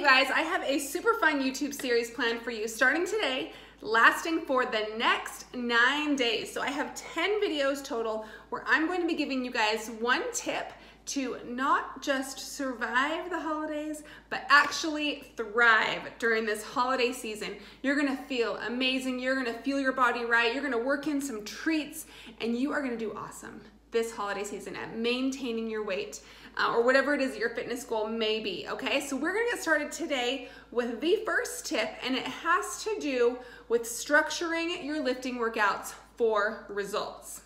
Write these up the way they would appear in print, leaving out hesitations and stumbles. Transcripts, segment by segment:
guys, I have a super fun YouTube series planned for you starting today, lasting for the next 9 days. So I have 10 videos total where I'm going to be giving you guys one tip to not just survive the holidays, but actually thrive during this holiday season. You're gonna feel amazing, you're gonna feel your body right, you're gonna work in some treats, and you are gonna do awesome this holiday season at maintaining your weight or whatever it is that your fitness goal may be, okay? So we're gonna get started today with the first tip, and it has to do with structuring your lifting workouts for results.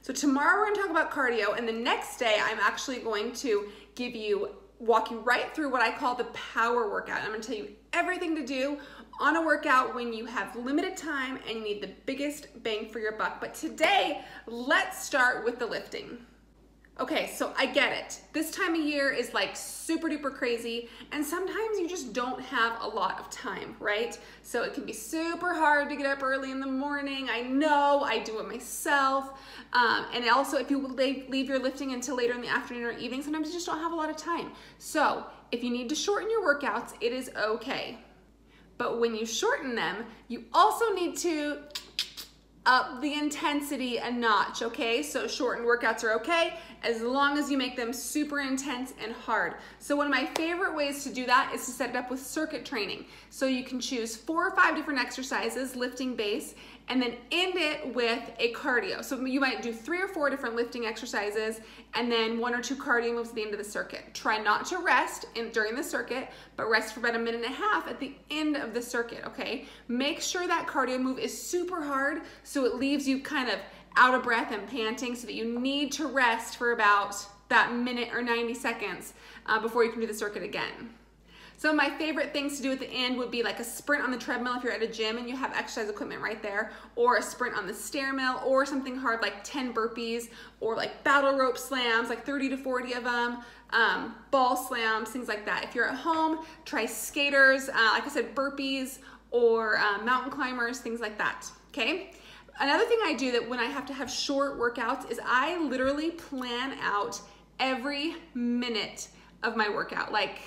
So tomorrow we're gonna talk about cardio, and the next day I'm actually going to walk you right through what I call the power workout. I'm gonna tell you everything to do on a workout when you have limited time and you need the biggest bang for your buck. But today, let's start with the lifting. Okay, so I get it. This time of year is like super duper crazy, and sometimes you just don't have a lot of time, right? So it can be super hard to get up early in the morning. I know, I do it myself. And also if you leave your lifting until later in the afternoon or evening, sometimes you just don't have a lot of time. So if you need to shorten your workouts, it is okay. But when you shorten them, you also need to up the intensity a notch, okay? So shortened workouts are okay as long as you make them super intense and hard. So one of my favorite ways to do that is to set it up with circuit training. So you can choose 4 or 5 different exercises, lifting base, and then end it with a cardio. So you might do 3 or 4 different lifting exercises and then 1 or 2 cardio moves at the end of the circuit. Try not to rest during the circuit, but rest for about 1.5 minutes at the end of the circuit, okay? Make sure that cardio move is super hard so it leaves you kind of out of breath and panting, so that you need to rest for about that minute or 90 seconds before you can do the circuit again. So my favorite things to do at the end would be like a sprint on the treadmill if you're at a gym and you have exercise equipment right there, or a sprint on the stair mill, or something hard like 10 burpees, or like battle rope slams, like 30 to 40 of them, ball slams, things like that. If you're at home, try skaters, like I said, burpees, or mountain climbers, things like that, okay? Another thing I do that when I have to have short workouts is I literally plan out every minute of my workout. Like,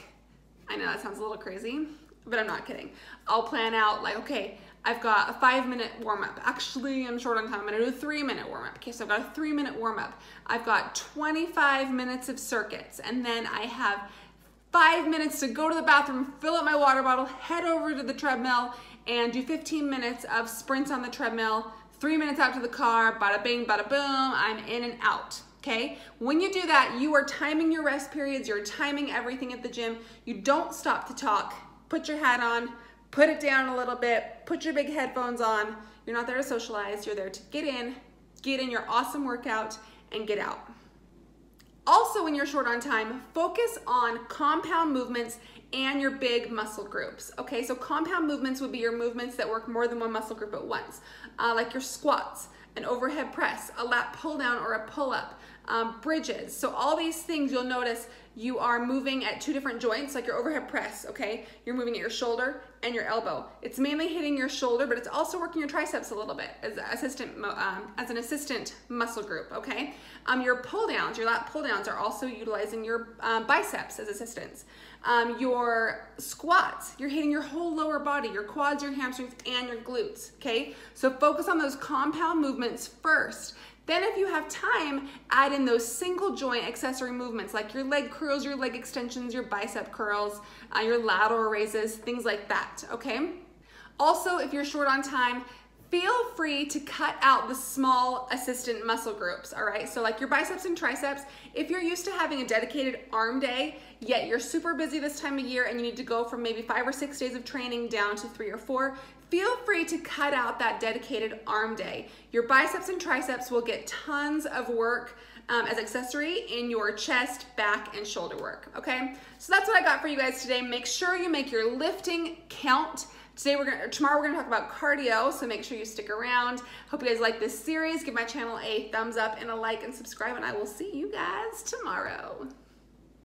I know that sounds a little crazy, but I'm not kidding. I'll plan out like, okay, I've got a 5-minute warm-up. Actually, I'm short on time. I'm gonna do a 3-minute warm-up. Okay, so I've got a 3-minute warm-up. I've got 25 minutes of circuits, and then I have 5 minutes to go to the bathroom, fill up my water bottle, head over to the treadmill, and do 15 minutes of sprints on the treadmill, 3 minutes out to the car, bada bing, bada boom, I'm in and out. Okay, when you do that, you are timing your rest periods, you're timing everything at the gym. You don't stop to talk. Put your hat on, put it down a little bit, put your big headphones on. You're not there to socialize, you're there to get in your awesome workout, and get out. Also, when you're short on time, focus on compound movements and your big muscle groups. Okay, so compound movements would be your movements that work more than one muscle group at once, like your squats, an overhead press, a lat pull down or a pull up, bridges. So all these things, you'll notice you are moving at 2 different joints, like your overhead press, okay? You're moving at your shoulder and your elbow. It's mainly hitting your shoulder, but it's also working your triceps a little bit as an assistant muscle group, okay? Your pull downs, your lat pull downs are also utilizing your biceps as assistants. Your squats, you're hitting your whole lower body, your quads, your hamstrings, and your glutes, okay? So focus on those compound movements first. Then if you have time, add in those single joint accessory movements like your leg curls, your leg extensions, your bicep curls, your lateral raises, things like that, okay? Also, if you're short on time, feel free to cut out the small assistant muscle groups, all right? So like your biceps and triceps, if you're used to having a dedicated arm day, yet you're super busy this time of year and you need to go from maybe 5 or 6 days of training down to 3 or 4, feel free to cut out that dedicated arm day. Your biceps and triceps will get tons of work as accessory in your chest, back, and shoulder work, okay? So that's what I got for you guys today. Make sure you make your lifting count. Tomorrow we're gonna talk about cardio, so make sure you stick around. Hope you guys like this series. Give my channel a thumbs up and a like and subscribe, and I will see you guys tomorrow.